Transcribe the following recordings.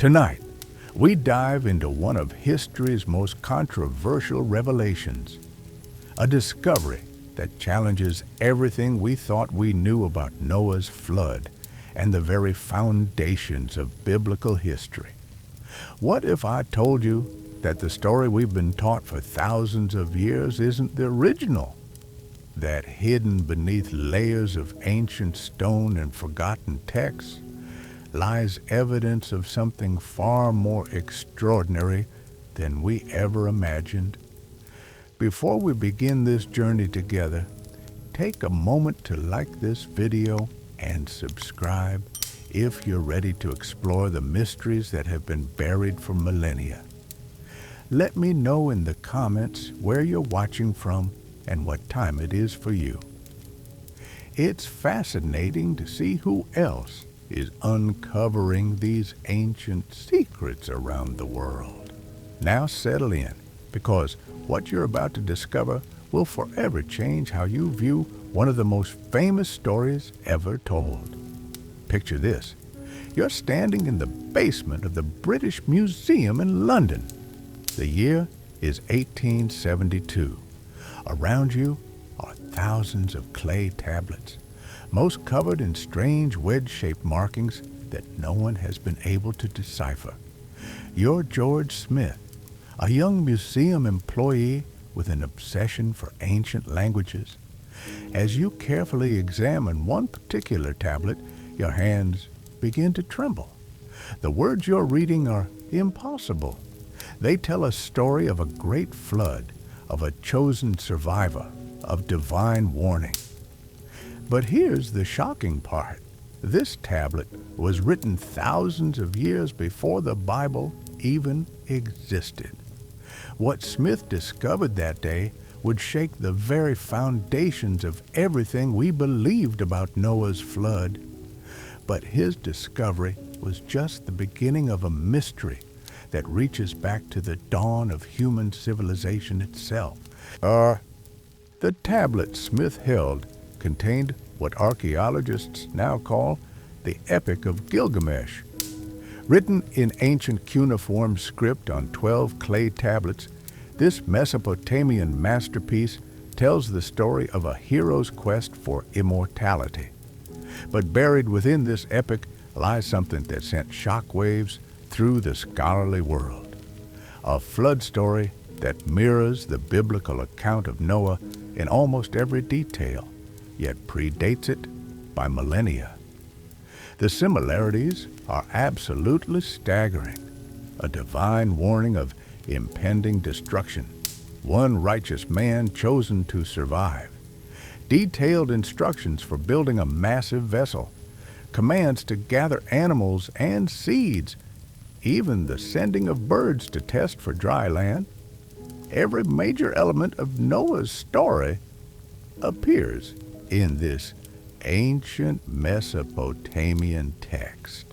Tonight, we dive into one of history's most controversial revelations, a discovery that challenges everything we thought we knew about Noah's flood and the very foundations of biblical history. What if I told you that the story we've been taught for thousands of years isn't the original? That hidden beneath layers of ancient stone and forgotten texts lies evidence of something far more extraordinary than we ever imagined. Before we begin this journey together, take a moment to like this video and subscribe if you're ready to explore the mysteries that have been buried for millennia. Let me know in the comments where you're watching from and what time it is for you. It's fascinating to see who else is uncovering these ancient secrets around the world. Now settle in, because what you're about to discover will forever change how you view one of the most famous stories ever told. Picture this. You're standing in the basement of the British Museum in London. The year is 1872. Around you are thousands of clay tablets, most covered in strange wedge-shaped markings that no one has been able to decipher. You're George Smith, a young museum employee with an obsession for ancient languages. As you carefully examine one particular tablet, your hands begin to tremble. The words you're reading are impossible. They tell a story of a great flood, of a chosen survivor, of divine warning. But here's the shocking part. This tablet was written thousands of years before the Bible even existed. What Smith discovered that day would shake the very foundations of everything we believed about Noah's flood. But his discovery was just the beginning of a mystery that reaches back to the dawn of human civilization itself. The tablet Smith held contained what archaeologists now call the Epic of Gilgamesh. Written in ancient cuneiform script on 12 clay tablets, this Mesopotamian masterpiece tells the story of a hero's quest for immortality. But buried within this epic lies something that sent shockwaves through the scholarly world. A flood story that mirrors the biblical account of Noah in almost every detail, yet predates it by millennia. The similarities are absolutely staggering. A divine warning of impending destruction, one righteous man chosen to survive, detailed instructions for building a massive vessel, commands to gather animals and seeds, even the sending of birds to test for dry land. Every major element of Noah's story appears in this ancient Mesopotamian text,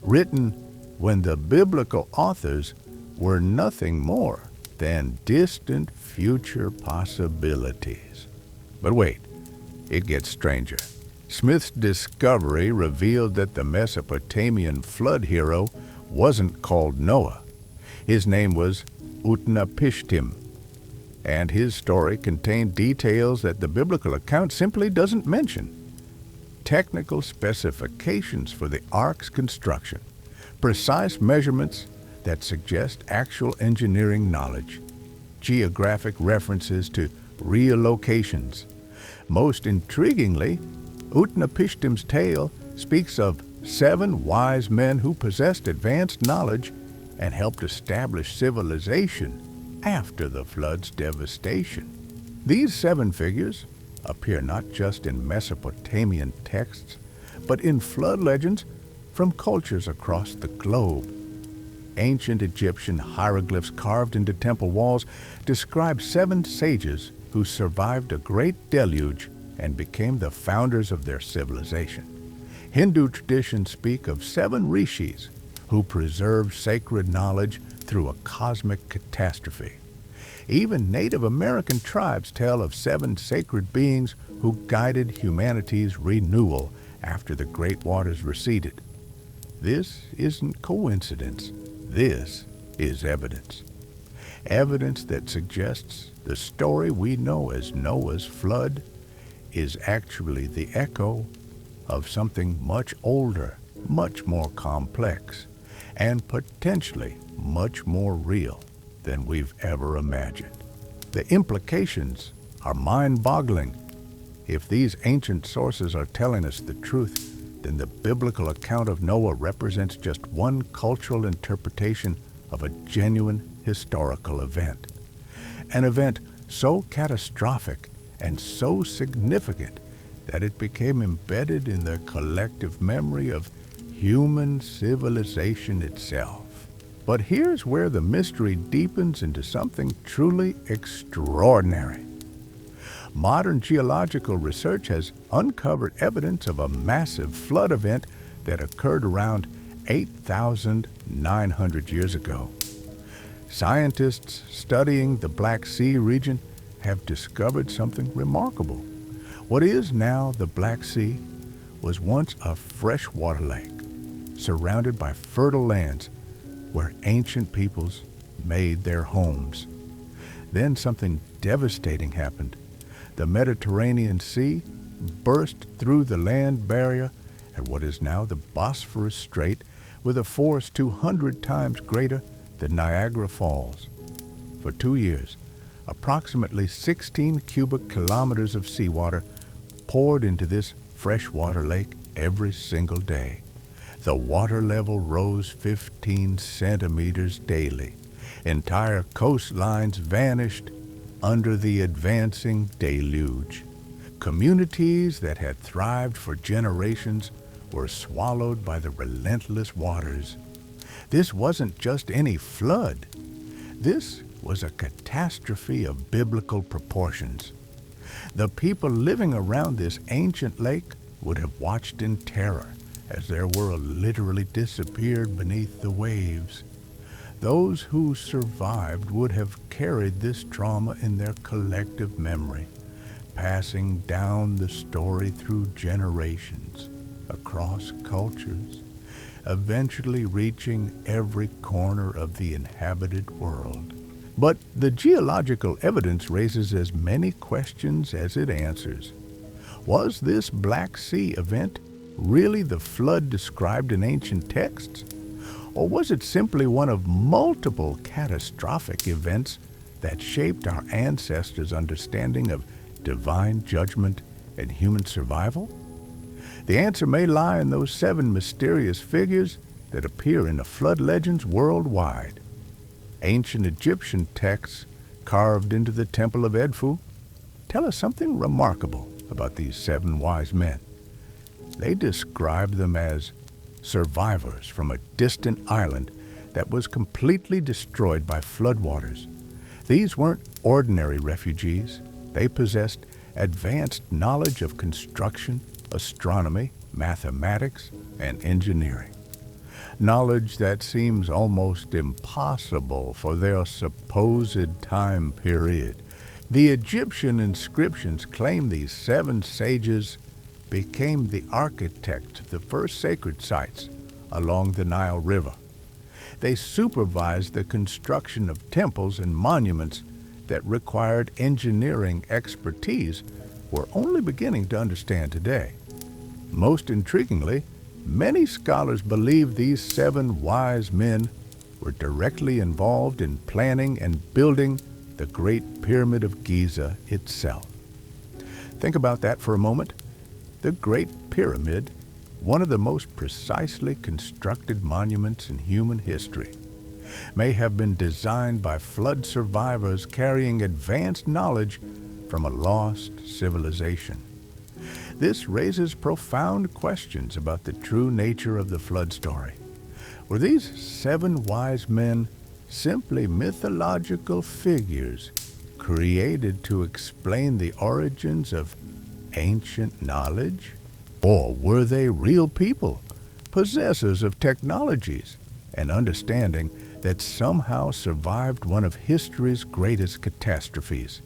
written when the biblical authors were nothing more than distant future possibilities. But wait, it gets stranger. Smith's discovery revealed that the Mesopotamian flood hero wasn't called Noah. His name was Utnapishtim, and his story contained details that the biblical account simply doesn't mention. Technical specifications for the ark's construction, precise measurements that suggest actual engineering knowledge, geographic references to real locations. Most intriguingly, Utnapishtim's tale speaks of 7 wise men who possessed advanced knowledge and helped establish civilization after the flood's devastation. These 7 figures appear not just in Mesopotamian texts, but in flood legends from cultures across the globe. Ancient Egyptian hieroglyphs carved into temple walls describe 7 sages who survived a great deluge and became the founders of their civilization. Hindu traditions speak of 7 rishis who preserved sacred knowledge through a cosmic catastrophe. Even Native American tribes tell of 7 sacred beings who guided humanity's renewal after the great waters receded. This isn't coincidence. This is evidence. Evidence that suggests the story we know as Noah's flood is actually the echo of something much older, much more complex, and potentially much more real than we've ever imagined. The implications are mind-boggling. If these ancient sources are telling us the truth, then the biblical account of Noah represents just one cultural interpretation of a genuine historical event. An event so catastrophic and so significant that it became embedded in the collective memory of human civilization itself. But here's where the mystery deepens into something truly extraordinary. Modern geological research has uncovered evidence of a massive flood event that occurred around 8,900 years ago. Scientists studying the Black Sea region have discovered something remarkable. What is now the Black Sea was once a freshwater lake, surrounded by fertile lands where ancient peoples made their homes. Then something devastating happened. The Mediterranean Sea burst through the land barrier at what is now the Bosphorus Strait with a force 200 times greater than Niagara Falls. For 2 years, approximately 16 cubic kilometers of seawater poured into this freshwater lake every single day. The water level rose 15 centimeters daily. Entire coastlines vanished under the advancing deluge. Communities that had thrived for generations were swallowed by the relentless waters. This wasn't just any flood. This was a catastrophe of biblical proportions. The people living around this ancient lake would have watched in terror as their world literally disappeared beneath the waves. Those who survived would have carried this trauma in their collective memory, passing down the story through generations, across cultures, eventually reaching every corner of the inhabited world. But the geological evidence raises as many questions as it answers. Was this Black Sea event really the flood described in ancient texts? Or was it simply one of multiple catastrophic events that shaped our ancestors' understanding of divine judgment and human survival? The answer may lie in those 7 mysterious figures that appear in the flood legends worldwide. Ancient Egyptian texts carved into the Temple of Edfu tell us something remarkable about these 7 wise men. They describe them as survivors from a distant island that was completely destroyed by floodwaters. These weren't ordinary refugees. They possessed advanced knowledge of construction, astronomy, mathematics, and engineering. Knowledge that seems almost impossible for their supposed time period. The Egyptian inscriptions claim these 7 sages became the architects of the first sacred sites along the Nile River. They supervised the construction of temples and monuments that required engineering expertise we're only beginning to understand today. Most intriguingly, many scholars believe these 7 wise men were directly involved in planning and building the Great Pyramid of Giza itself. Think about that for a moment. The Great Pyramid, one of the most precisely constructed monuments in human history, may have been designed by flood survivors carrying advanced knowledge from a lost civilization. This raises profound questions about the true nature of the flood story. Were these 7 wise men simply mythological figures created to explain the origins of ancient knowledge? Or were they real people, possessors of technologies and understanding that somehow survived one of history's greatest catastrophes?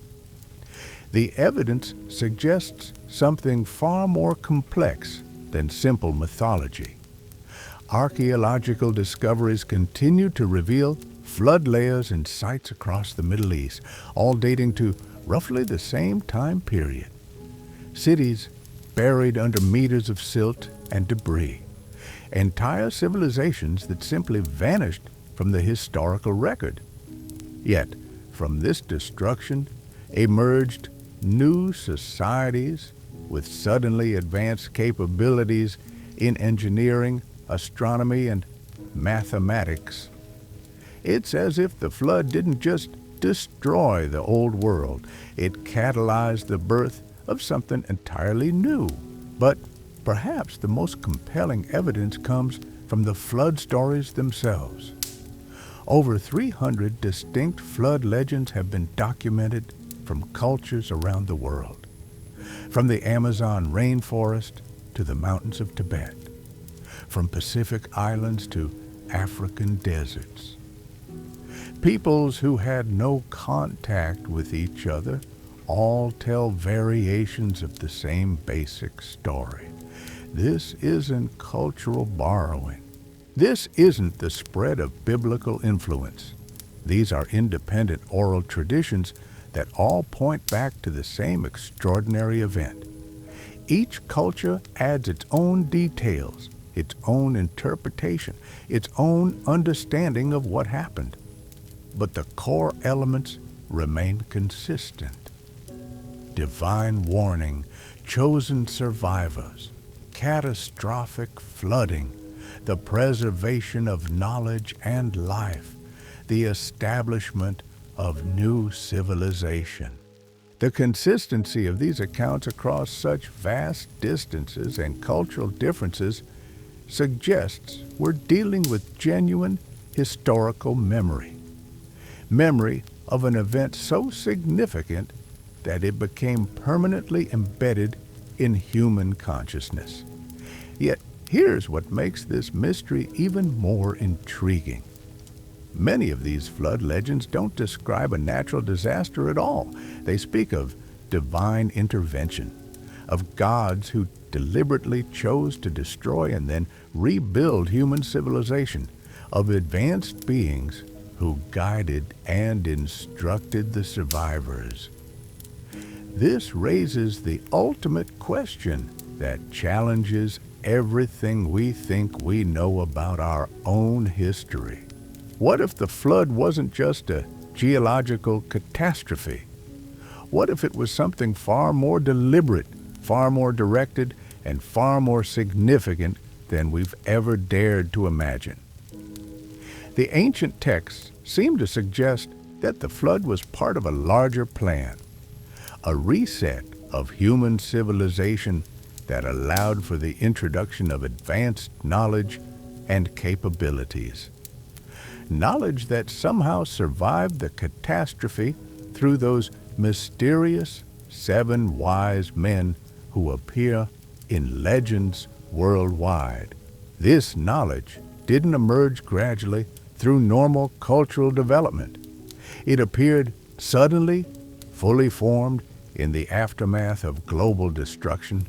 The evidence suggests something far more complex than simple mythology. archaeological discoveries continue to reveal flood layers in sites across the Middle East, all dating to roughly the same time period. Cities buried under meters of silt and debris. Entire civilizations that simply vanished from the historical record. Yet, from this destruction emerged new societies with suddenly advanced capabilities in engineering, astronomy, and mathematics. It's as if the flood didn't just destroy the old world, it catalyzed the birth of something entirely new. But perhaps the most compelling evidence comes from the flood stories themselves. Over 300 distinct flood legends have been documented from cultures around the world, from the Amazon rainforest to the mountains of Tibet, from Pacific islands to African deserts. Peoples who had no contact with each other all tell variations of the same basic story. This isn't cultural borrowing. This isn't the spread of biblical influence. These are independent oral traditions that all point back to the same extraordinary event. Each culture adds its own details, its own interpretation, its own understanding of what happened. But the core elements remain consistent. Divine warning, chosen survivors, catastrophic flooding, the preservation of knowledge and life, the establishment of new civilization. The consistency of these accounts across such vast distances and cultural differences suggests we're dealing with genuine historical memory. Memory of an event so significant that it became permanently embedded in human consciousness. Yet, here's what makes this mystery even more intriguing. Many of these flood legends don't describe a natural disaster at all. They speak of divine intervention, of gods who deliberately chose to destroy and then rebuild human civilization, of advanced beings who guided and instructed the survivors. This raises the ultimate question that challenges everything we think we know about our own history. What if the flood wasn't just a geological catastrophe? What if it was something far more deliberate, far more directed, and far more significant than we've ever dared to imagine? The ancient texts seem to suggest that the flood was part of a larger plan, a reset of human civilization that allowed for the introduction of advanced knowledge and capabilities. Knowledge that somehow survived the catastrophe through those mysterious 7 wise men who appear in legends worldwide. This knowledge didn't emerge gradually through normal cultural development. It appeared suddenly, fully formed in the aftermath of global destruction.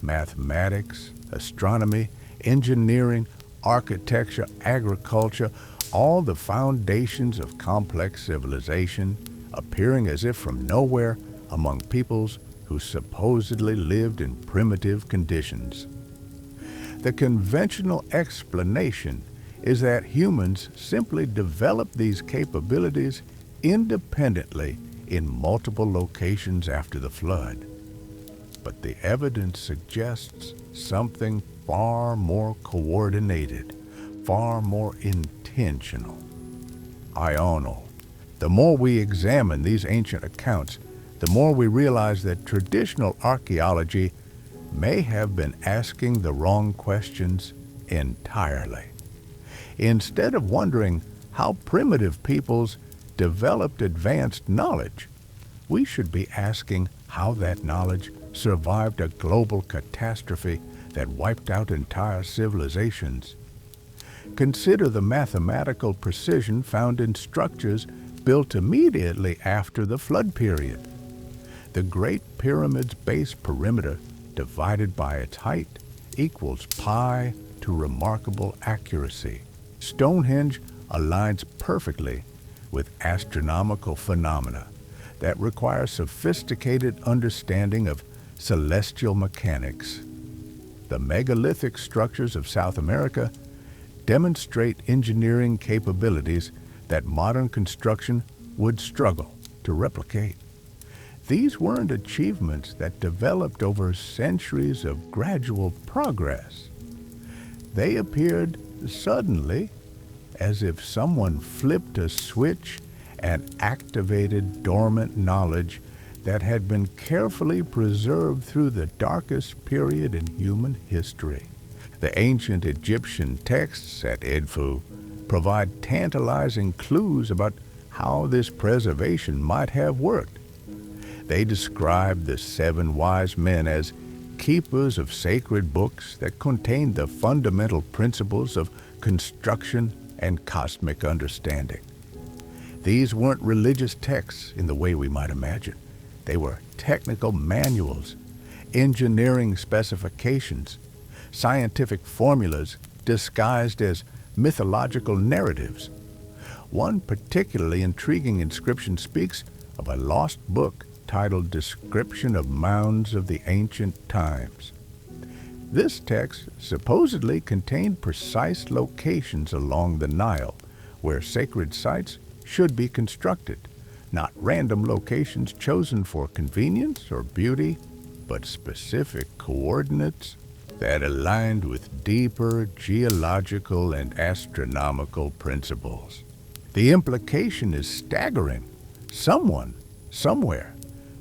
Mathematics, astronomy, engineering, architecture, agriculture, all the foundations of complex civilization, appearing as if from nowhere among peoples who supposedly lived in primitive conditions. The conventional explanation is that humans simply developed these capabilities independently in multiple locations after the flood. But the evidence suggests something far more coordinated, far more intentional, ional. The more we examine these ancient accounts, the more we realize that traditional archaeology may have been asking the wrong questions entirely. Instead of wondering how primitive peoples developed advanced knowledge, we should be asking how that knowledge survived a global catastrophe that wiped out entire civilizations. Consider the mathematical precision found in structures built immediately after the flood period. The Great Pyramid's base perimeter divided by its height equals pi to to remarkable accuracy. Stonehenge aligns perfectly with astronomical phenomena that require sophisticated understanding of celestial mechanics. The megalithic structures of South America demonstrate engineering capabilities that modern construction would struggle to replicate. These weren't achievements that developed over centuries of gradual progress. They appeared suddenly, as if someone flipped a switch and activated dormant knowledge that had been carefully preserved through the darkest period in human history. The ancient Egyptian texts at Edfu provide tantalizing clues about how this preservation might have worked. They describe the 7 wise men as keepers of sacred books that contained the fundamental principles of construction and cosmic understanding. These weren't religious texts in the way we might imagine. They were technical manuals, engineering specifications, scientific formulas disguised as mythological narratives. One particularly intriguing inscription speaks of a lost book titled Description of Mounds of the Ancient Times. This text supposedly contained precise locations along the Nile where sacred sites should be constructed, not random locations chosen for convenience or beauty, but specific coordinates that aligned with deeper geological and astronomical principles. The implication is staggering. Someone, somewhere,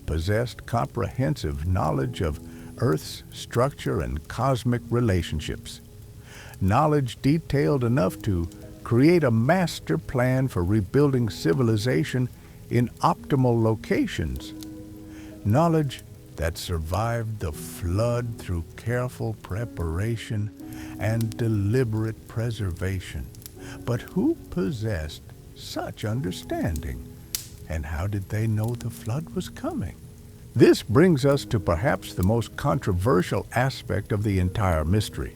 possessed comprehensive knowledge of Earth's structure and cosmic relationships. Knowledge detailed enough to create a master plan for rebuilding civilization in optimal locations. Knowledge that survived the flood through careful preparation and deliberate preservation. But who possessed such understanding? And how did they know the flood was coming? This brings us to perhaps the most controversial aspect of the entire mystery.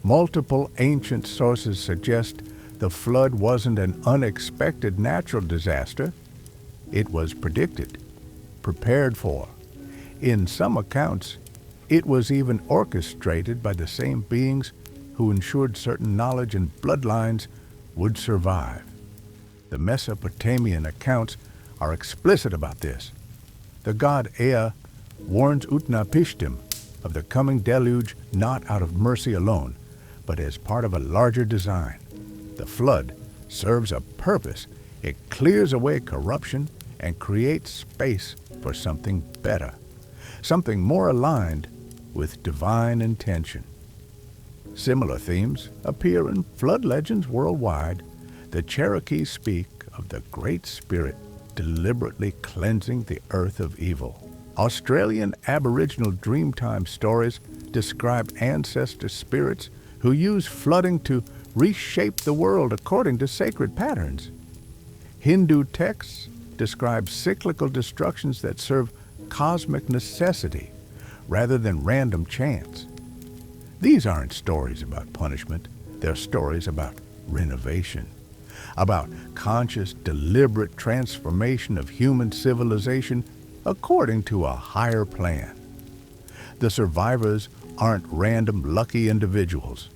Multiple ancient sources suggest the flood wasn't an unexpected natural disaster. It was predicted, prepared for. In some accounts, it was even orchestrated by the same beings who ensured certain knowledge and bloodlines would survive. The Mesopotamian accounts are explicit about this. The god Ea warns Utnapishtim of the coming deluge not out of mercy alone, but as part of a larger design. The flood serves a purpose. It clears away corruption and creates space for something better, something more aligned with divine intention. Similar themes appear in flood legends worldwide. The Cherokee speak of the Great Spirit deliberately cleansing the earth of evil. Australian Aboriginal Dreamtime stories describe ancestor spirits who use flooding to reshape the world according to sacred patterns. Hindu texts describe cyclical destructions that serve cosmic necessity rather than random chance. These aren't stories about punishment. They're stories about renovation, about conscious, deliberate transformation of human civilization according to a higher plan. The survivors aren't random, lucky individuals.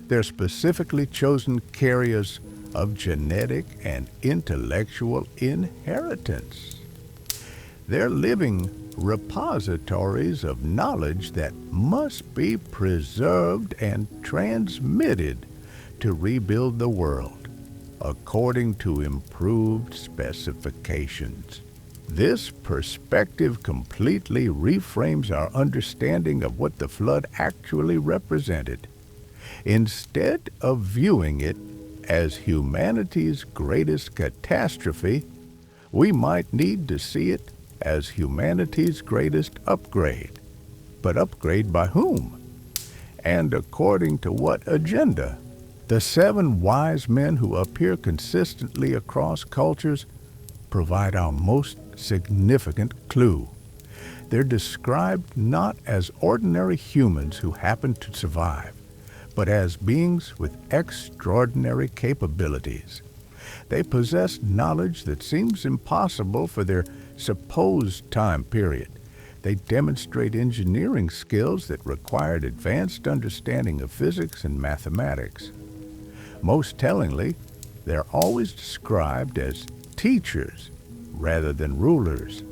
They're specifically chosen carriers of genetic and intellectual inheritance. They're living repositories of knowledge that must be preserved and transmitted to rebuild the world according to improved specifications. This perspective completely reframes our understanding of what the flood actually represented. Instead of viewing it as humanity's greatest catastrophe, we might need to see it as humanity's greatest upgrade. But upgrade by whom? And according to what agenda? The 7 wise men who appear consistently across cultures provide our most significant clue. They're described not as ordinary humans who happened to survive, but as beings with extraordinary capabilities. They possessed knowledge that seems impossible for their supposed time period. They demonstrate engineering skills that required advanced understanding of physics and mathematics. Most tellingly, they're always described as teachers rather than rulers.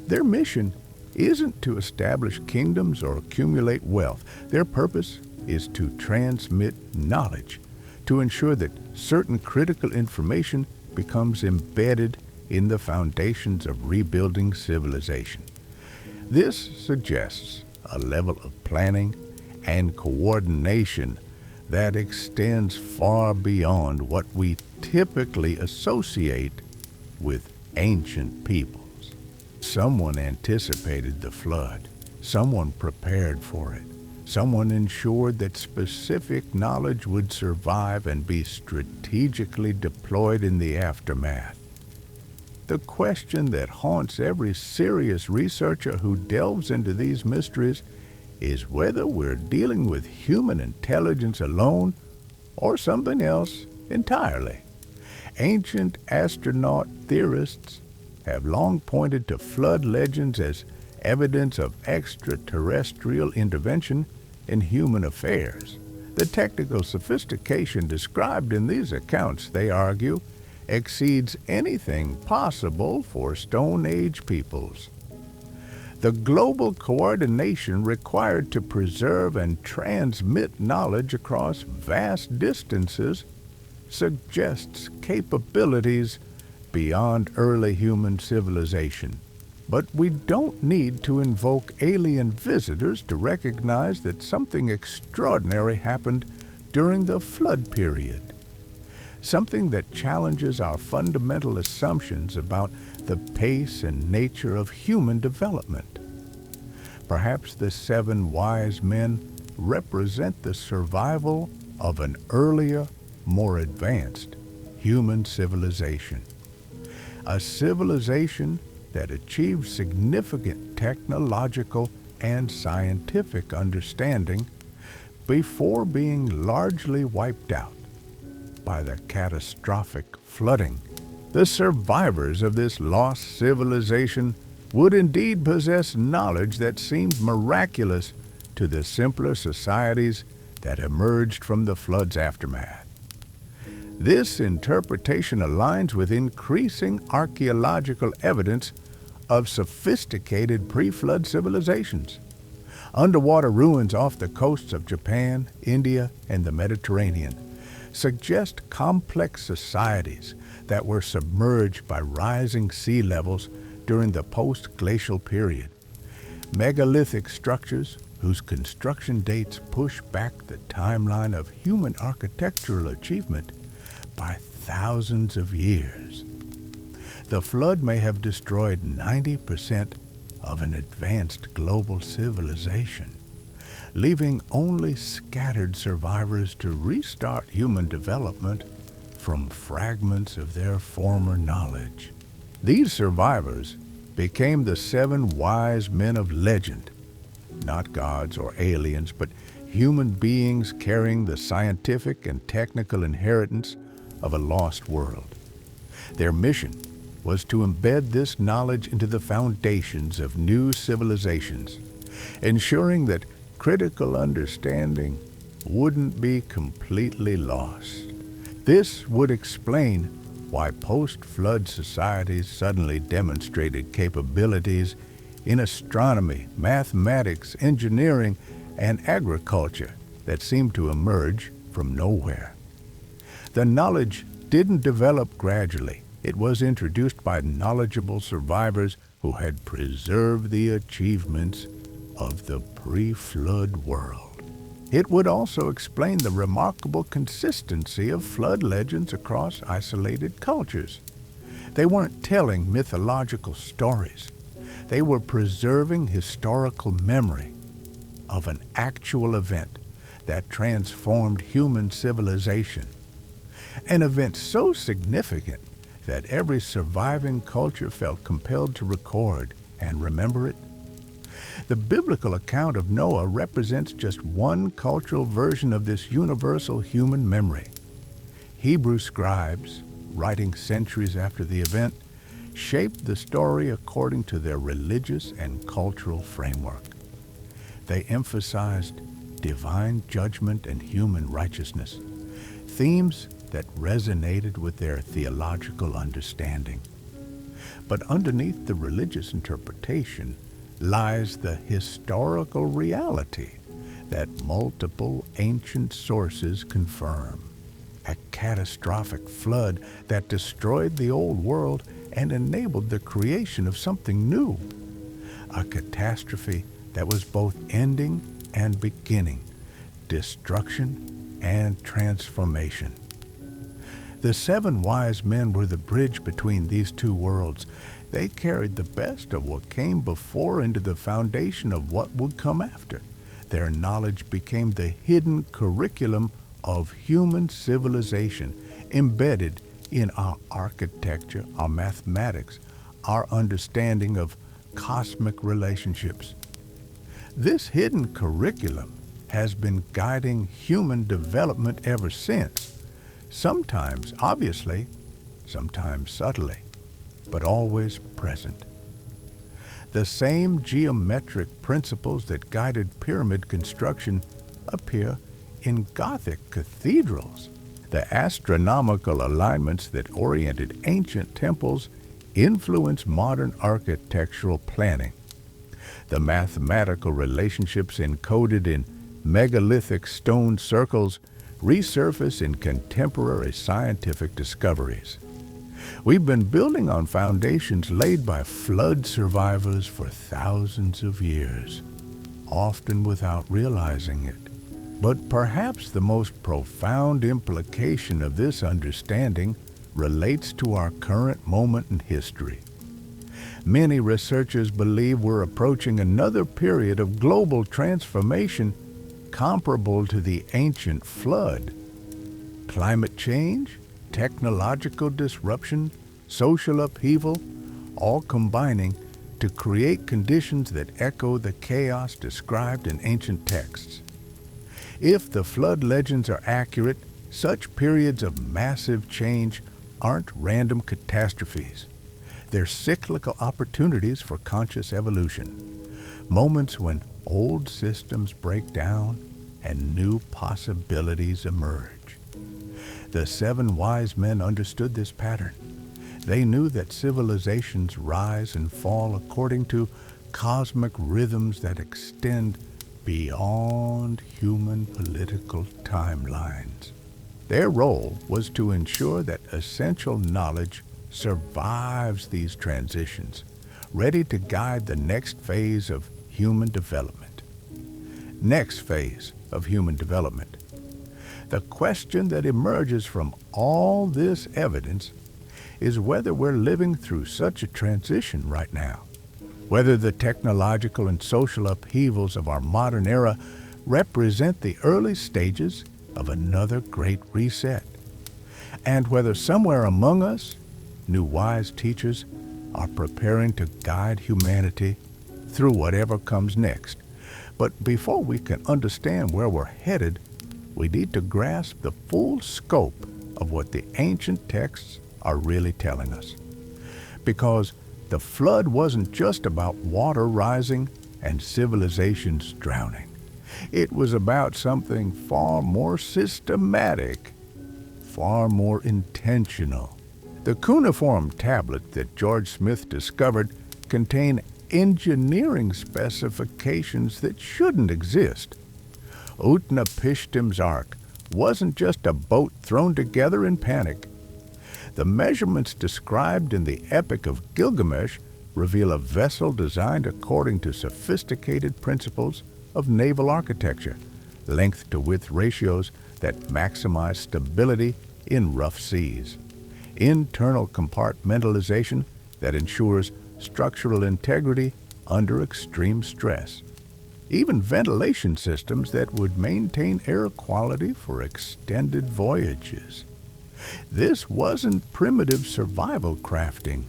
Their mission isn't to establish kingdoms or accumulate wealth. Their purpose is to transmit knowledge, to ensure that certain critical information becomes embedded in the foundations of rebuilding civilization. This suggests a level of planning and coordination that extends far beyond what we typically associate with ancient peoples. Someone anticipated the flood. Someone prepared for it. Someone ensured that specific knowledge would survive and be strategically deployed in the aftermath. The question that haunts every serious researcher who delves into these mysteries is whether we're dealing with human intelligence alone or something else entirely. Ancient astronaut theorists have long pointed to flood legends as evidence of extraterrestrial intervention in human affairs. The technical sophistication described in these accounts, they argue, exceeds anything possible for Stone Age peoples. The global coordination required to preserve and transmit knowledge across vast distances suggests capabilities beyond early human civilization. But we don't need to invoke alien visitors to recognize that something extraordinary happened during the flood period. Something that challenges our fundamental assumptions about the pace and nature of human development. Perhaps the 7 wise men represent the survival of an earlier, more advanced human civilization. A civilization that achieved significant technological and scientific understanding before being largely wiped out by the catastrophic flooding. The survivors of this lost civilization would indeed possess knowledge that seemed miraculous to the simpler societies that emerged from the flood's aftermath. This interpretation aligns with increasing archaeological evidence of sophisticated pre-flood civilizations. Underwater ruins off the coasts of Japan, India, and the Mediterranean suggest complex societies that were submerged by rising sea levels during the post-glacial period. Megalithic structures whose construction dates push back the timeline of human architectural achievement by thousands of years. The flood may have destroyed 90% of an advanced global civilization, leaving only scattered survivors to restart human development from fragments of their former knowledge. These survivors became the 7 wise men of legend, not gods or aliens, but human beings carrying the scientific and technical inheritance of a lost world. Their mission was to embed this knowledge into the foundations of new civilizations, ensuring that critical understanding wouldn't be completely lost. This would explain why post-flood societies suddenly demonstrated capabilities in astronomy, mathematics, engineering, and agriculture that seemed to emerge from nowhere. The knowledge didn't develop gradually. It was introduced by knowledgeable survivors who had preserved the achievements of the pre-flood world. It would also explain the remarkable consistency of flood legends across isolated cultures. They weren't telling mythological stories. They were preserving historical memory of an actual event that transformed human civilization. An event so significant that every surviving culture felt compelled to record and remember it. The biblical account of Noah represents just one cultural version of this universal human memory. Hebrew scribes, writing centuries after the event, shaped the story according to their religious and cultural framework. They emphasized divine judgment and human righteousness, themes that resonated with their theological understanding. But underneath the religious interpretation lies the historical reality that multiple ancient sources confirm. A catastrophic flood that destroyed the old world and enabled the creation of something new. A catastrophe that was both ending and beginning, destruction and transformation. The 7 wise men were the bridge between these two worlds. They carried the best of what came before into the foundation of what would come after. Their knowledge became the hidden curriculum of human civilization, embedded in our architecture, our mathematics, our understanding of cosmic relationships. This hidden curriculum has been guiding human development ever since, sometimes obviously, sometimes subtly, but always present. The same geometric principles that guided pyramid construction appear in Gothic cathedrals. The astronomical alignments that oriented ancient temples influence modern architectural planning. The mathematical relationships encoded in megalithic stone circles resurface in contemporary scientific discoveries. We've been building on foundations laid by flood survivors for thousands of years, often without realizing it. But perhaps the most profound implication of this understanding relates to our current moment in history. Many researchers believe we're approaching another period of global transformation comparable to the ancient flood. Climate change, technological disruption, social upheaval, all combining to create conditions that echo the chaos described in ancient texts. If the flood legends are accurate, such periods of massive change aren't random catastrophes. They're cyclical opportunities for conscious evolution, moments when old systems break down and new possibilities emerge. The 7 wise men understood this pattern. They knew that civilizations rise and fall according to cosmic rhythms that extend beyond human political timelines. Their role was to ensure that essential knowledge survives these transitions, ready to guide the next phase of human development. Next phase of human development. The question that emerges from all this evidence is whether we're living through such a transition right now, whether the technological and social upheavals of our modern era represent the early stages of another great reset, and whether somewhere among us, new wise teachers are preparing to guide humanity through whatever comes next. But before we can understand where we're headed, we need to grasp the full scope of what the ancient texts are really telling us. Because the flood wasn't just about water rising and civilizations drowning. It was about something far more systematic, far more intentional. The cuneiform tablet that George Smith discovered contained engineering specifications that shouldn't exist. Utnapishtim's ark wasn't just a boat thrown together in panic. The measurements described in the Epic of Gilgamesh reveal a vessel designed according to sophisticated principles of naval architecture, length-to-width ratios that maximize stability in rough seas, internal compartmentalization that ensures structural integrity under extreme stress, even ventilation systems that would maintain air quality for extended voyages. This wasn't primitive survival crafting.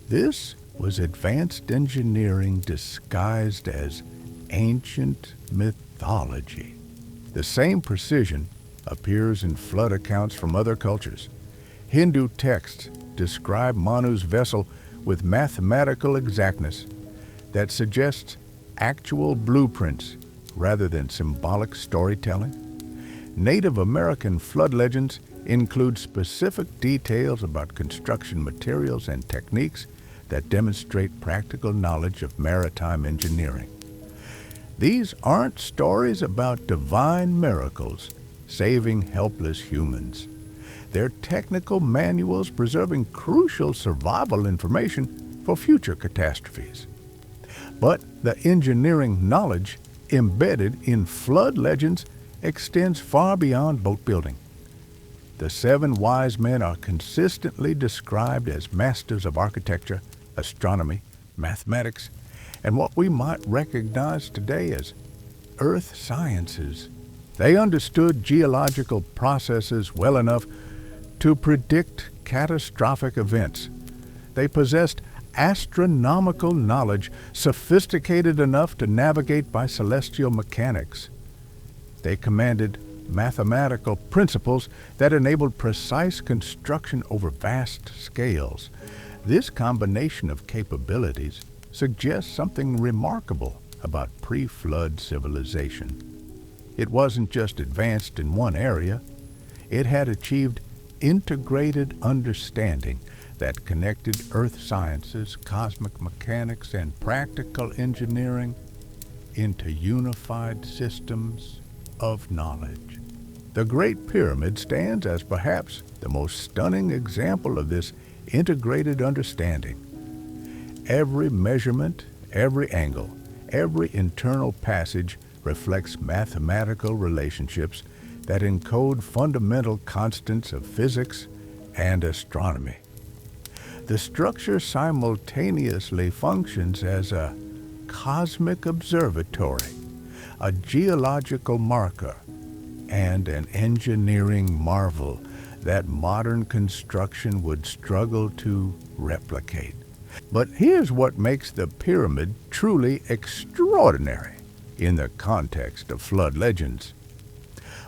This was advanced engineering disguised as ancient mythology. The same precision appears in flood accounts from other cultures. Hindu texts describe Manu's vessel with mathematical exactness that suggests actual blueprints rather than symbolic storytelling. Native American flood legends include specific details about construction materials and techniques that demonstrate practical knowledge of maritime engineering. These aren't stories about divine miracles saving helpless humans. They're technical manuals preserving crucial survival information for future catastrophes. But the engineering knowledge embedded in flood legends extends far beyond boat building. The 7 wise men are consistently described as masters of architecture, astronomy, mathematics, and what we might recognize today as earth sciences. They understood geological processes well enough to predict catastrophic events. They possessed astronomical knowledge sophisticated enough to navigate by celestial mechanics. They commanded mathematical principles that enabled precise construction over vast scales. This combination of capabilities suggests something remarkable about pre-flood civilization. It wasn't just advanced in one area. It had achieved integrated understanding that connected earth sciences, cosmic mechanics, and practical engineering into unified systems of knowledge. The Great Pyramid stands as perhaps the most stunning example of this integrated understanding. Every measurement, every angle, every internal passage reflects mathematical relationships that encode fundamental constants of physics and astronomy. The structure simultaneously functions as a cosmic observatory, a geological marker, and an engineering marvel that modern construction would struggle to replicate. But here's what makes the pyramid truly extraordinary in the context of flood legends.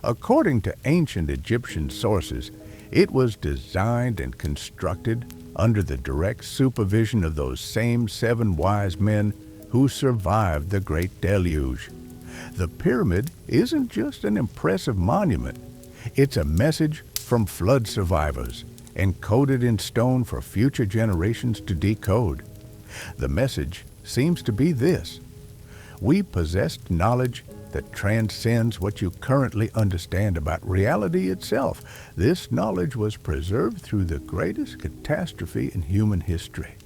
According to ancient Egyptian sources, it was designed and constructed under the direct supervision of those same 7 wise men who survived the Great Deluge. The pyramid isn't just an impressive monument. It's a message from flood survivors, encoded in stone for future generations to decode. The message seems to be this: we possessed knowledge that transcends what you currently understand about reality itself. This knowledge was preserved through the greatest catastrophe in human history.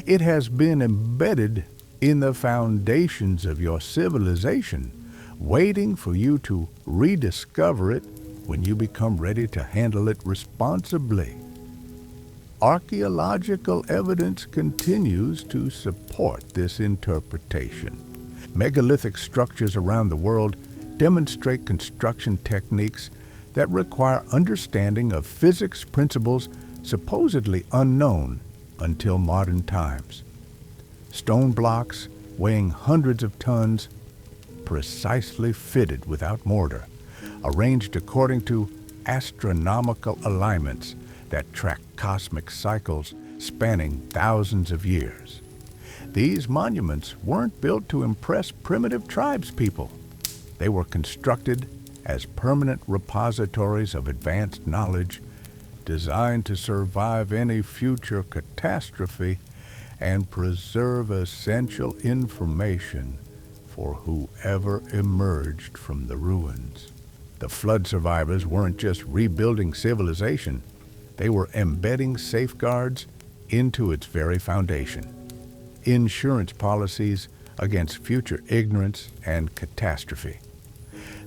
It has been embedded in the foundations of your civilization, waiting for you to rediscover it when you become ready to handle it responsibly. Archaeological evidence continues to support this interpretation. Megalithic structures around the world demonstrate construction techniques that require understanding of physics principles supposedly unknown until modern times. Stone blocks weighing hundreds of tons, precisely fitted without mortar, arranged according to astronomical alignments that track cosmic cycles spanning thousands of years. These monuments weren't built to impress primitive tribespeople. They were constructed as permanent repositories of advanced knowledge, designed to survive any future catastrophe and preserve essential information for whoever emerged from the ruins. The flood survivors weren't just rebuilding civilization, they were embedding safeguards into its very foundation. Insurance policies against future ignorance and catastrophe.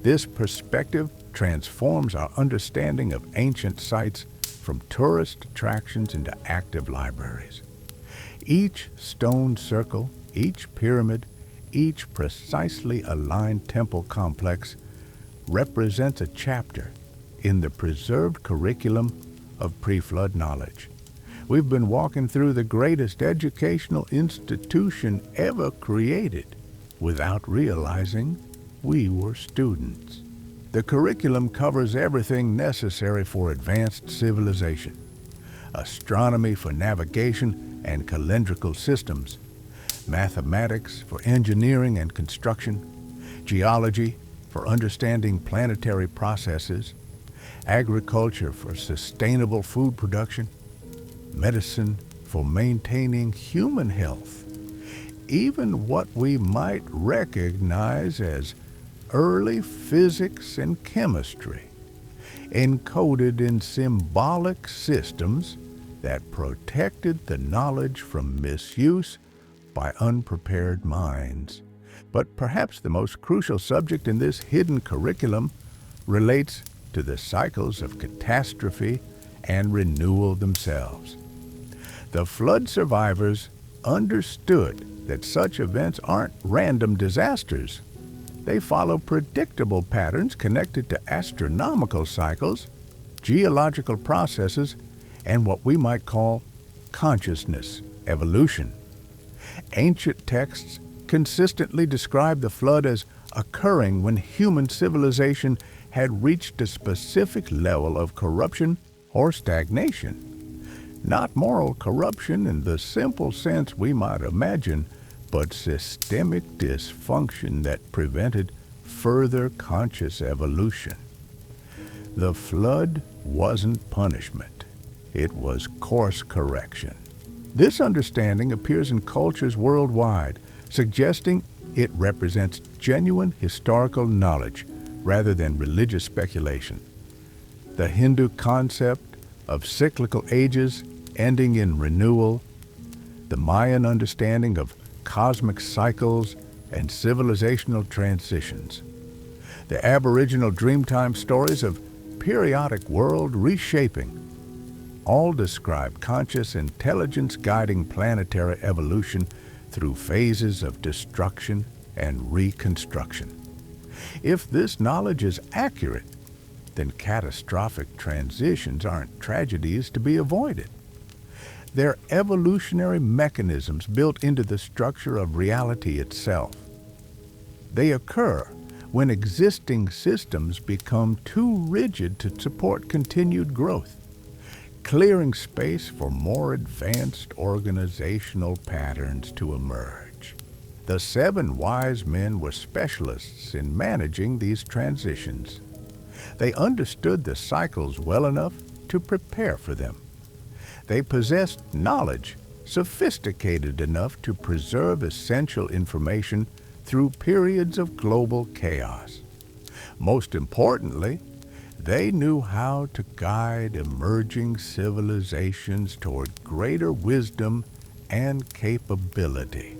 This perspective transforms our understanding of ancient sites from tourist attractions into active libraries. Each stone circle, each pyramid, each precisely aligned temple complex represents a chapter in the preserved curriculum of pre-flood knowledge. We've been walking through the greatest educational institution ever created without realizing we were students. The curriculum covers everything necessary for advanced civilization: astronomy for navigation and calendrical systems, mathematics for engineering and construction, geology for understanding planetary processes, agriculture for sustainable food production, medicine for maintaining human health, even what we might recognize as early physics and chemistry, encoded in symbolic systems that protected the knowledge from misuse by unprepared minds. But perhaps the most crucial subject in this hidden curriculum relates to the cycles of catastrophe and renewal themselves. The flood survivors understood that such events aren't random disasters. They follow predictable patterns connected to astronomical cycles, geological processes, and what we might call consciousness evolution. Ancient texts consistently describe the flood as occurring when human civilization had reached a specific level of corruption or stagnation. Not moral corruption in the simple sense we might imagine, but systemic dysfunction that prevented further conscious evolution. The flood wasn't punishment. It was course correction. This understanding appears in cultures worldwide, suggesting it represents genuine historical knowledge rather than religious speculation. The Hindu concept of cyclical ages ending in renewal, the Mayan understanding of cosmic cycles and civilizational transitions, the Aboriginal Dreamtime stories of periodic world reshaping, all describe conscious intelligence guiding planetary evolution through phases of destruction and reconstruction. If this knowledge is accurate, then catastrophic transitions aren't tragedies to be avoided. They're evolutionary mechanisms built into the structure of reality itself. They occur when existing systems become too rigid to support continued growth, clearing space for more advanced organizational patterns to emerge. The 7 wise men were specialists in managing these transitions. They understood the cycles well enough to prepare for them. They possessed knowledge sophisticated enough to preserve essential information through periods of global chaos. Most importantly, they knew how to guide emerging civilizations toward greater wisdom and capability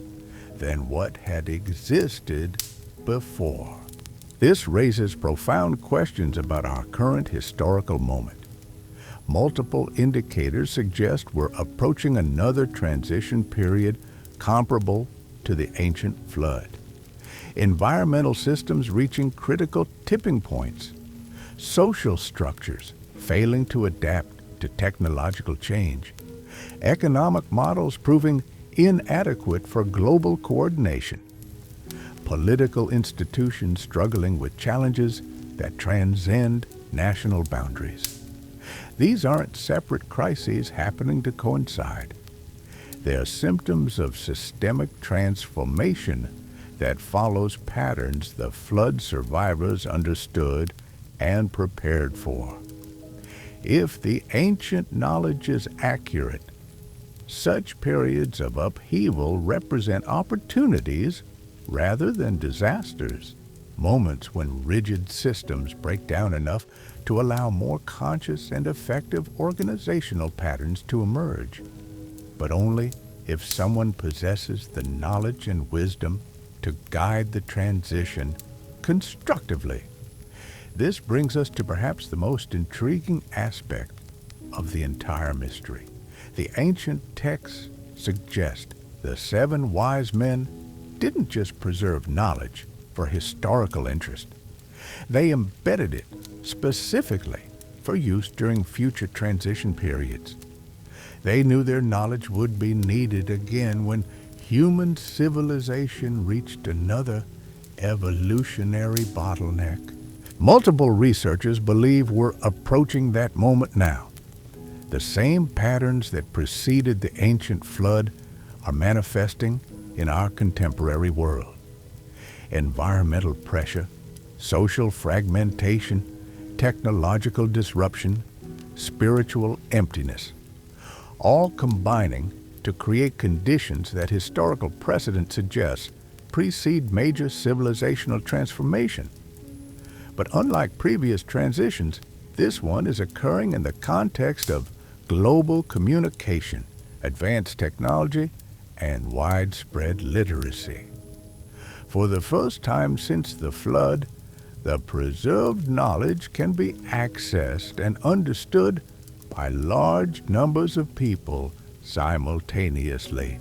than what had existed before. This raises profound questions about our current historical moment. Multiple indicators suggest we're approaching another transition period comparable to the ancient flood. Environmental systems reaching critical tipping points, social structures failing to adapt to technological change, economic models proving inadequate for global coordination, political institutions struggling with challenges that transcend national boundaries. These aren't separate crises happening to coincide. They are symptoms of systemic transformation that follows patterns the flood survivors understood and prepared for. If the ancient knowledge is accurate, such periods of upheaval represent opportunities rather than disasters, moments when rigid systems break down enough to allow more conscious and effective organizational patterns to emerge, but only if someone possesses the knowledge and wisdom to guide the transition constructively. This brings us to perhaps the most intriguing aspect of the entire mystery. The ancient texts suggest the 7 wise men didn't just preserve knowledge for historical interest. They embedded it specifically for use during future transition periods. They knew their knowledge would be needed again when human civilization reached another evolutionary bottleneck. Multiple researchers believe we're approaching that moment now. The same patterns that preceded the ancient flood are manifesting in our contemporary world. Environmental pressure, social fragmentation, technological disruption, spiritual emptiness, all combining to create conditions that historical precedent suggests precede major civilizational transformation. But unlike previous transitions, this one is occurring in the context of global communication, advanced technology, and widespread literacy. For the first time since the flood, the preserved knowledge can be accessed and understood by large numbers of people simultaneously.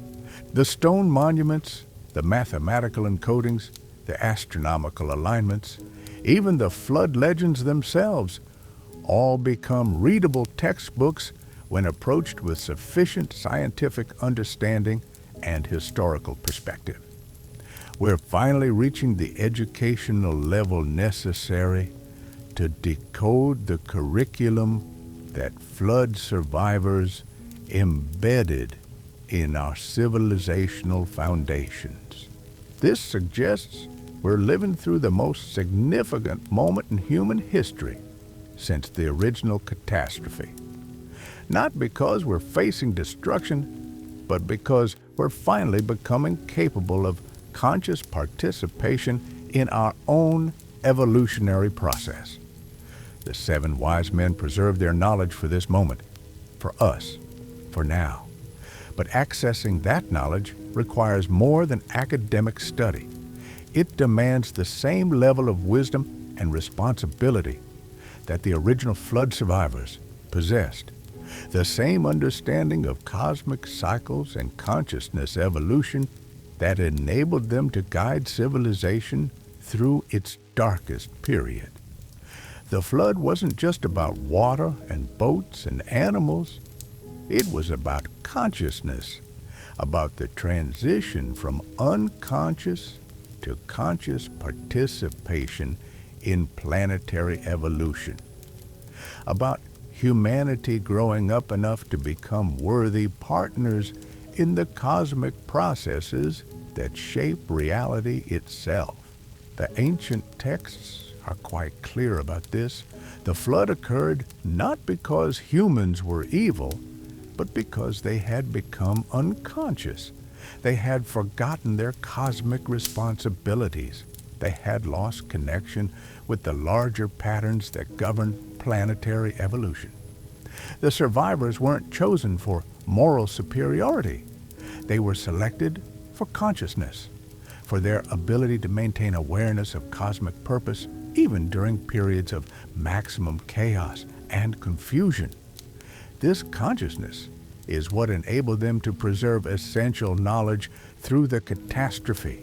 The stone monuments, the mathematical encodings, the astronomical alignments, even the flood legends themselves, all become readable textbooks when approached with sufficient scientific understanding and historical perspective. We're finally reaching the educational level necessary to decode the curriculum that flood survivors embedded in our civilizational foundations. This suggests we're living through the most significant moment in human history since the original catastrophe. Not because we're facing destruction, but because we're finally becoming capable of conscious participation in our own evolutionary process. The 7 wise men preserved their knowledge for this moment, for us, for now. But accessing that knowledge requires more than academic study. It demands the same level of wisdom and responsibility that the original flood survivors possessed, the same understanding of cosmic cycles and consciousness evolution that enabled them to guide civilization through its darkest period. The flood wasn't just about water and boats and animals. It was about consciousness, about the transition from unconscious to conscious participation in planetary evolution, about humanity growing up enough to become worthy partners in the cosmic processes that shape reality itself. The ancient texts are quite clear about this. The flood occurred not because humans were evil, but because they had become unconscious. They had forgotten their cosmic responsibilities. They had lost connection with the larger patterns that govern planetary evolution. The survivors weren't chosen for moral superiority. They were selected for consciousness, for their ability to maintain awareness of cosmic purpose even during periods of maximum chaos and confusion. This consciousness is what enabled them to preserve essential knowledge through the catastrophe.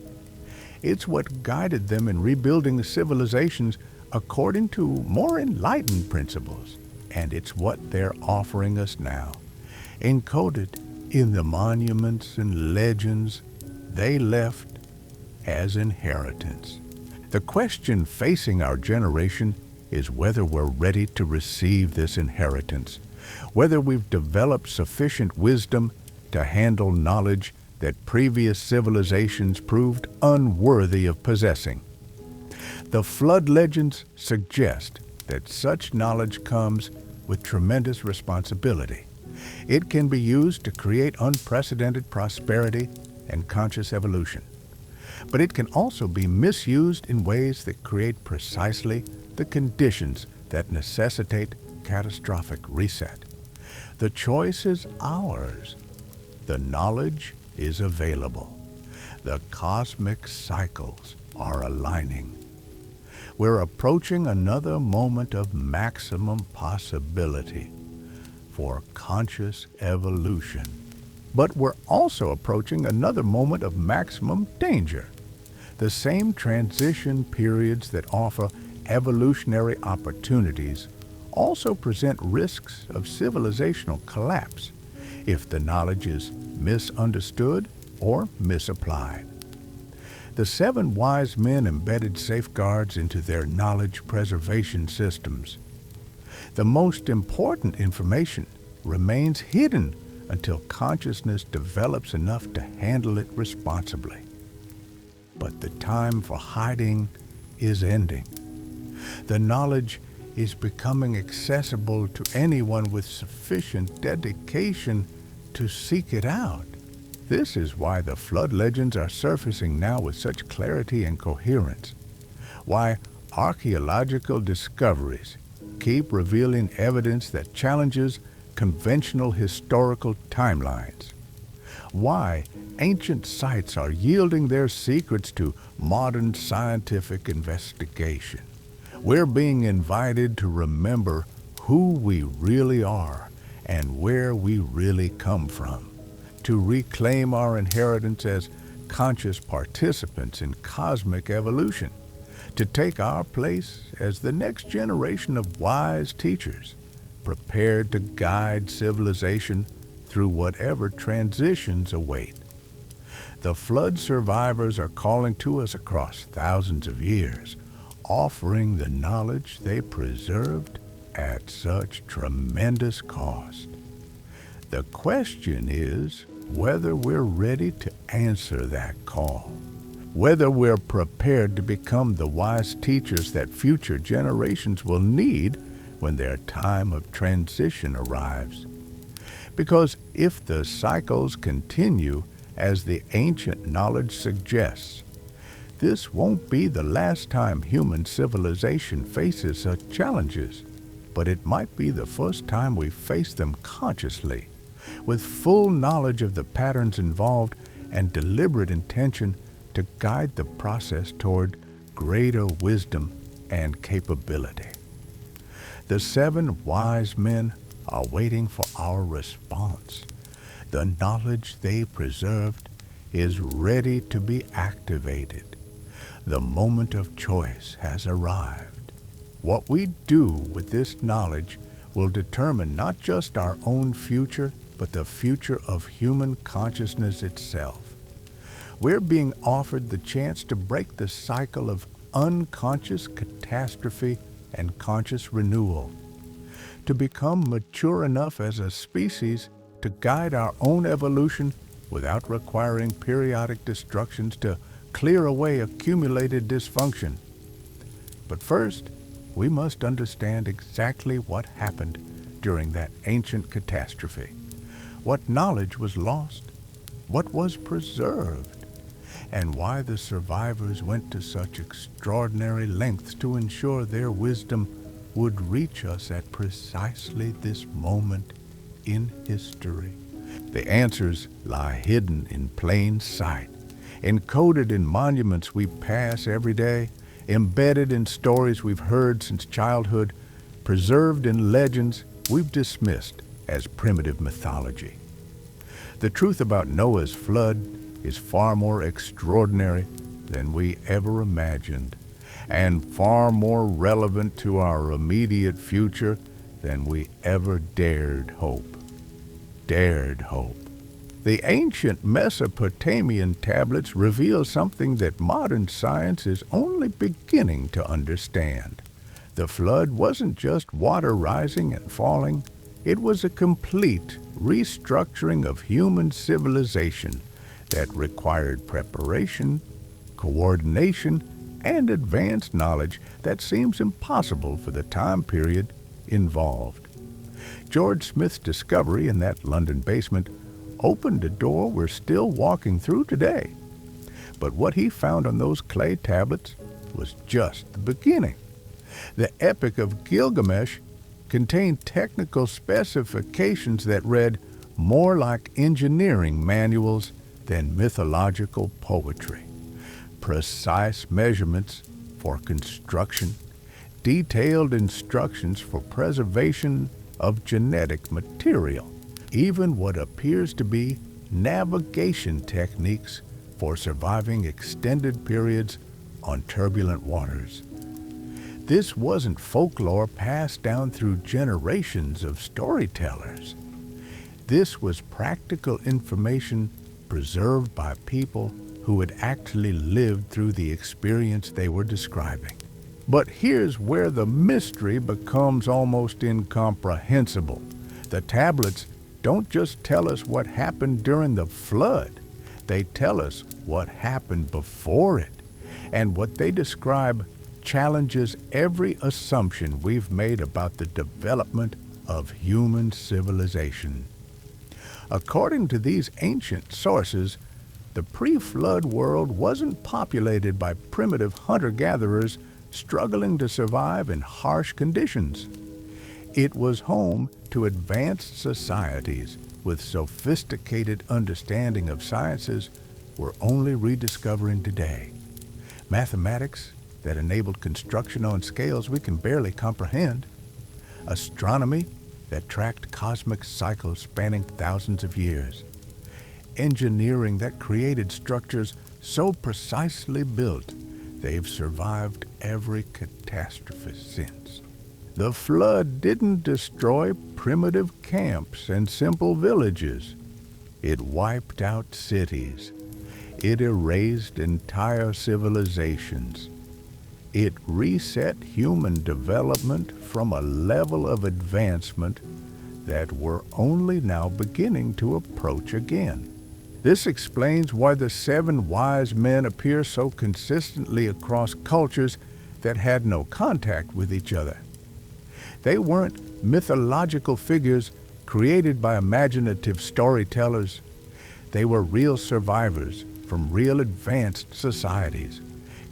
It's what guided them in rebuilding civilizations according to more enlightened principles. And it's what they're offering us now, encoded in the monuments and legends they left as inheritance. The question facing our generation is whether we're ready to receive this inheritance, whether we've developed sufficient wisdom to handle knowledge that previous civilizations proved unworthy of possessing. The flood legends suggest that such knowledge comes with tremendous responsibility. It can be used to create unprecedented prosperity and conscious evolution. But it can also be misused in ways that create precisely the conditions that necessitate catastrophic reset. The choice is ours. The knowledge is available. The cosmic cycles are aligning. We're approaching another moment of maximum possibility for conscious evolution. But we're also approaching another moment of maximum danger. The same transition periods that offer evolutionary opportunities also present risks of civilizational collapse. if the knowledge is misunderstood or misapplied. The 7 wise men embedded safeguards into their knowledge preservation systems. The most important information remains hidden until consciousness develops enough to handle it responsibly. But the time for hiding is ending. The knowledge is becoming accessible to anyone with sufficient dedication to seek it out. This is why the flood legends are surfacing now with such clarity and coherence. Why archaeological discoveries keep revealing evidence that challenges conventional historical timelines. Why ancient sites are yielding their secrets to modern scientific investigation. We're being invited to remember who we really are and where we really come from, to reclaim our inheritance as conscious participants in cosmic evolution, to take our place as the next generation of wise teachers, prepared to guide civilization through whatever transitions await. The flood survivors are calling to us across thousands of years, offering the knowledge they preserved at such tremendous cost. The question is whether we're ready to answer that call, whether we're prepared to become the wise teachers that future generations will need when their time of transition arrives. Because if the cycles continue as the ancient knowledge suggests, this won't be the last time human civilization faces such challenges, but it might be the first time we face them consciously, with full knowledge of the patterns involved and deliberate intention to guide the process toward greater wisdom and capability. The 7 wise men are waiting for our response. The knowledge they preserved is ready to be activated. The moment of choice has arrived. What we do with this knowledge will determine not just our own future, but the future of human consciousness itself. We're being offered the chance to break the cycle of unconscious catastrophe and conscious renewal, to become mature enough as a species to guide our own evolution without requiring periodic destructions to clear away accumulated dysfunction. But first, we must understand exactly what happened during that ancient catastrophe. What knowledge was lost, what was preserved, and why the survivors went to such extraordinary lengths to ensure their wisdom would reach us at precisely this moment in history. The answers lie hidden in plain sight, encoded in monuments we pass every day, embedded in stories we've heard since childhood, preserved in legends we've dismissed as primitive mythology. The truth about Noah's flood is far more extraordinary than we ever imagined, and far more relevant to our immediate future than we ever dared hope. The ancient Mesopotamian tablets reveal something that modern science is only beginning to understand. The flood wasn't just water rising and falling. It was a complete restructuring of human civilization that required preparation, coordination, and advanced knowledge that seems impossible for the time period involved. George Smith's discovery in that London basement opened a door we're still walking through today. But what he found on those clay tablets was just the beginning. The Epic of Gilgamesh contained technical specifications that read more like engineering manuals than mythological poetry. Precise measurements for construction, detailed instructions for preservation of genetic material, even what appears to be navigation techniques for surviving extended periods on turbulent waters. This wasn't folklore passed down through generations of storytellers. This was practical information preserved by people who had actually lived through the experience they were describing. But here's where the mystery becomes almost incomprehensible. The tablets don't just tell us what happened during the flood. They tell us what happened before it. And what they describe challenges every assumption we've made about the development of human civilization. According to these ancient sources, the pre-flood world wasn't populated by primitive hunter-gatherers struggling to survive in harsh conditions. It was home to advanced societies with sophisticated understanding of sciences we're only rediscovering today. Mathematics that enabled construction on scales we can barely comprehend. Astronomy that tracked cosmic cycles spanning thousands of years. Engineering that created structures so precisely built they've survived every catastrophe since. The flood didn't destroy primitive camps and simple villages. It wiped out cities. It erased entire civilizations. It reset human development from a level of advancement that we're only now beginning to approach again. This explains why the 7 wise men appear so consistently across cultures that had no contact with each other. They weren't mythological figures created by imaginative storytellers. They were real survivors from real advanced societies,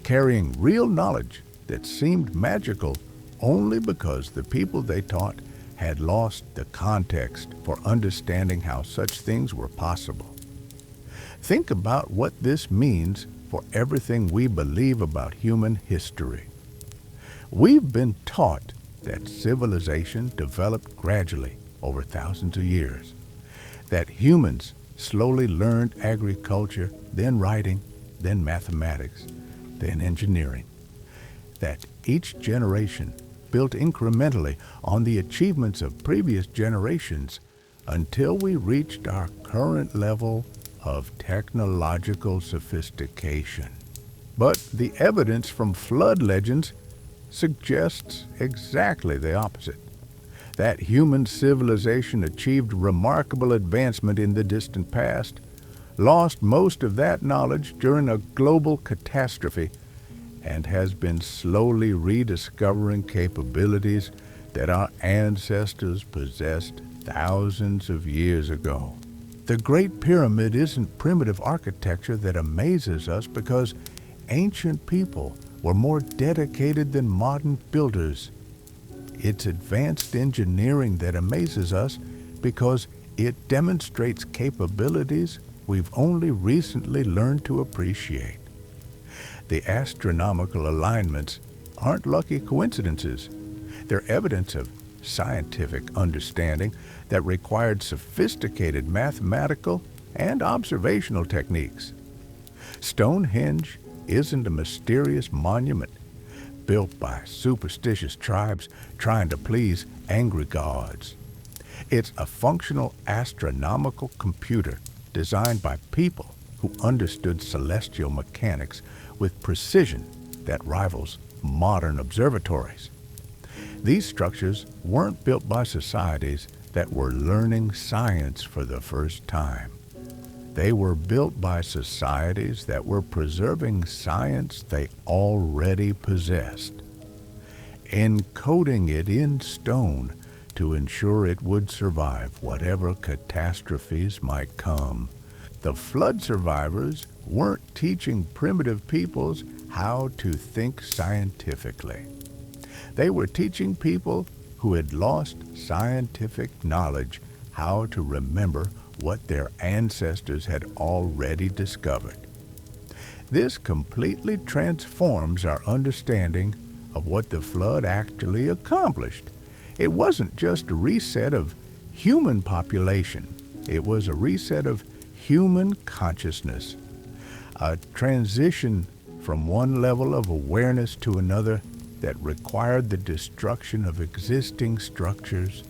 carrying real knowledge that seemed magical only because the people they taught had lost the context for understanding how such things were possible. Think about what this means for everything we believe about human history. We've been taught that civilization developed gradually over thousands of years, that humans slowly learned agriculture, then writing, then mathematics, then engineering, that each generation built incrementally on the achievements of previous generations until we reached our current level of technological sophistication. But the evidence from flood legends suggests exactly the opposite. That human civilization achieved remarkable advancement in the distant past, lost most of that knowledge during a global catastrophe, and has been slowly rediscovering capabilities that our ancestors possessed thousands of years ago. The Great Pyramid isn't primitive architecture that amazes us because ancient people were more dedicated than modern builders. It's advanced engineering that amazes us because it demonstrates capabilities we've only recently learned to appreciate. The astronomical alignments aren't lucky coincidences. They're evidence of scientific understanding that required sophisticated mathematical and observational techniques. Stonehenge isn't a mysterious monument built by superstitious tribes trying to please angry gods. It's a functional astronomical computer designed by people who understood celestial mechanics with precision that rivals modern observatories. These structures weren't built by societies that were learning science for the first time. They were built by societies that were preserving science they already possessed, encoding it in stone to ensure it would survive whatever catastrophes might come. The flood survivors weren't teaching primitive peoples how to think scientifically. They were teaching people who had lost scientific knowledge how to remember what their ancestors had already discovered. This completely transforms our understanding of what the flood actually accomplished. It wasn't just a reset of human population. It was a reset of human consciousness, a transition from one level of awareness to another that required the destruction of existing structures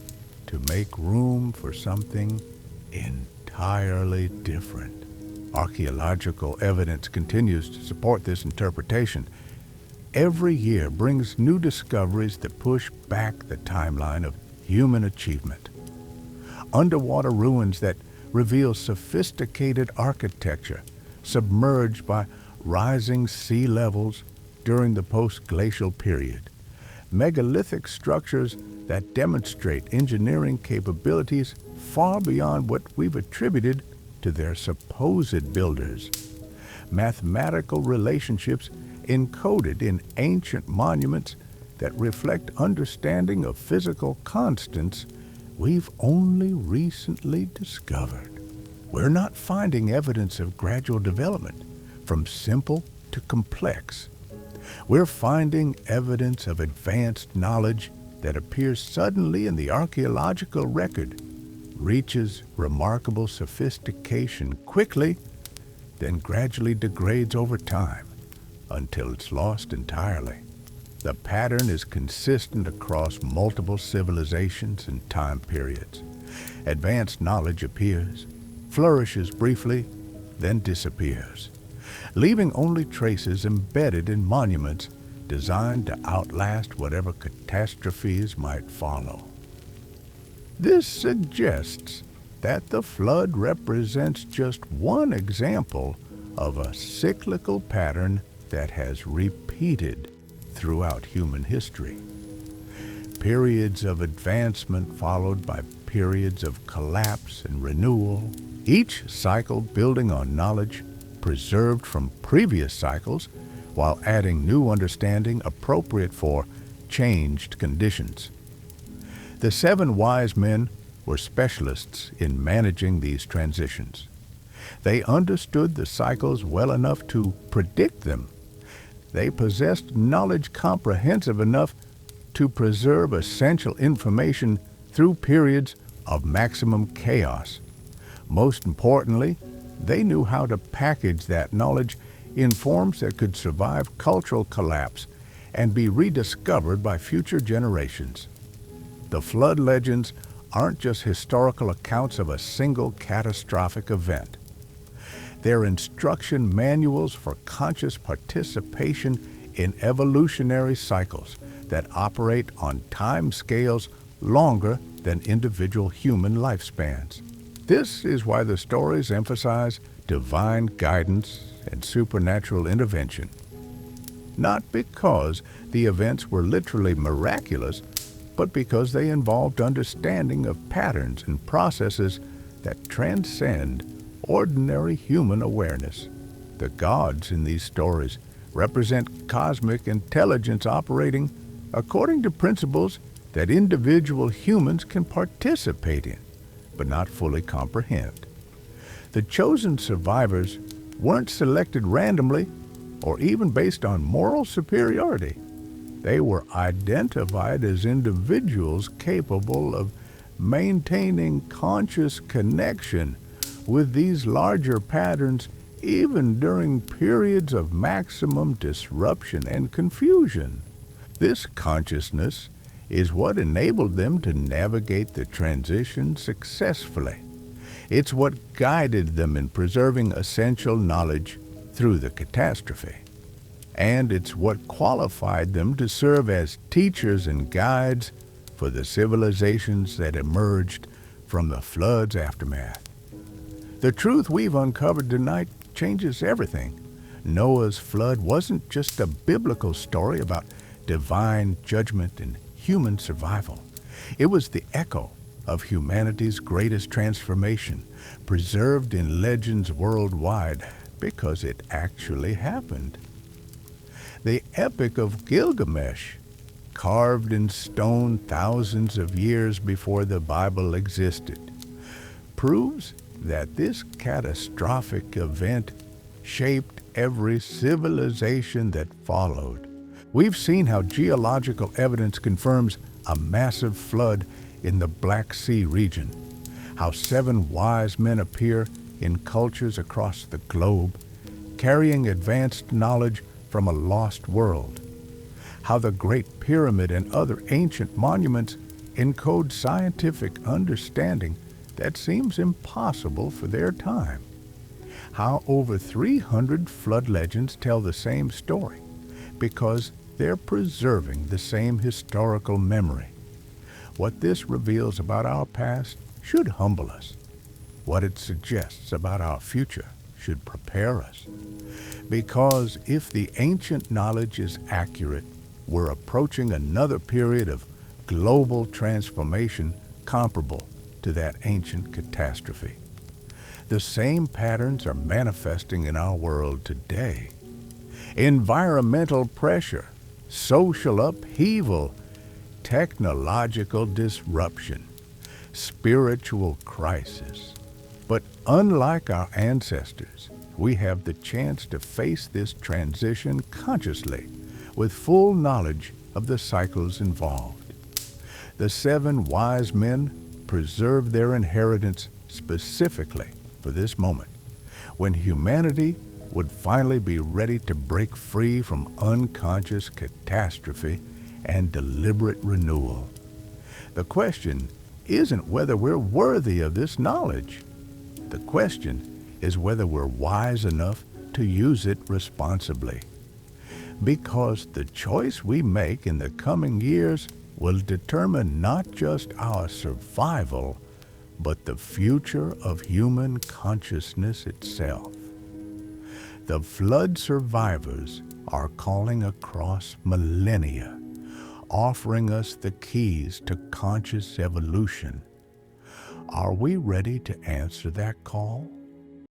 to make room for something entirely different. Archaeological evidence continues to support this interpretation. Every year brings new discoveries that push back the timeline of human achievement. Underwater ruins that reveal sophisticated architecture submerged by rising sea levels during the post-glacial period. Megalithic structures that demonstrate engineering capabilities far beyond what we've attributed to their supposed builders. Mathematical relationships encoded in ancient monuments that reflect understanding of physical constants we've only recently discovered. We're not finding evidence of gradual development from simple to complex. We're finding evidence of advanced knowledge that appears suddenly in the archaeological record, reaches remarkable sophistication quickly, then gradually degrades over time until it's lost entirely. The pattern is consistent across multiple civilizations and time periods. Advanced knowledge appears, flourishes briefly, then disappears, leaving only traces embedded in monuments designed to outlast whatever catastrophes might follow. This suggests that the flood represents just one example of a cyclical pattern that has repeated throughout human history. Periods of advancement followed by periods of collapse and renewal, each cycle building on knowledge preserved from previous cycles while adding new understanding appropriate for changed conditions. The 7 wise men were specialists in managing these transitions. They understood the cycles well enough to predict them. They possessed knowledge comprehensive enough to preserve essential information through periods of maximum chaos. Most importantly, they knew how to package that knowledge in forms that could survive cultural collapse and be rediscovered by future generations. The flood legends aren't just historical accounts of a single catastrophic event. They're instruction manuals for conscious participation in evolutionary cycles that operate on time scales longer than individual human lifespans. This is why the stories emphasize divine guidance and supernatural intervention. Not because the events were literally miraculous, but because they involved understanding of patterns and processes that transcend ordinary human awareness. The gods in these stories represent cosmic intelligence operating according to principles that individual humans can participate in, but not fully comprehend. The chosen survivors weren't selected randomly or even based on moral superiority. They were identified as individuals capable of maintaining conscious connection with these larger patterns even during periods of maximum disruption and confusion. This consciousness is what enabled them to navigate the transition successfully. It's what guided them in preserving essential knowledge through the catastrophe. And it's what qualified them to serve as teachers and guides for the civilizations that emerged from the flood's aftermath. The truth we've uncovered tonight changes everything. Noah's flood wasn't just a biblical story about divine judgment and human survival. It was the echo of humanity's greatest transformation, preserved in legends worldwide because it actually happened. The Epic of Gilgamesh, carved in stone thousands of years before the Bible existed, proves that this catastrophic event shaped every civilization that followed. We've seen how geological evidence confirms a massive flood in the Black Sea region, how 7 wise men appear in cultures across the globe, carrying advanced knowledge from a lost world, how the Great Pyramid and other ancient monuments encode scientific understanding that seems impossible for their time. How over 300 flood legends tell the same story because they're preserving the same historical memory. What this reveals about our past should humble us. What it suggests about our future should prepare us. Because if the ancient knowledge is accurate, we're approaching another period of global transformation comparable to that ancient catastrophe. The same patterns are manifesting in our world today. Environmental pressure, social upheaval, technological disruption, spiritual crisis. But unlike our ancestors, we have the chance to face this transition consciously, with full knowledge of the cycles involved. The 7 wise men preserved their inheritance specifically for this moment, when humanity would finally be ready to break free from unconscious catastrophe and deliberate renewal. The question isn't whether we're worthy of this knowledge. The question is whether we're wise enough to use it responsibly. Because the choice we make in the coming years will determine not just our survival, but the future of human consciousness itself. The flood survivors are calling across millennia, offering us the keys to conscious evolution. Are we ready to answer that call?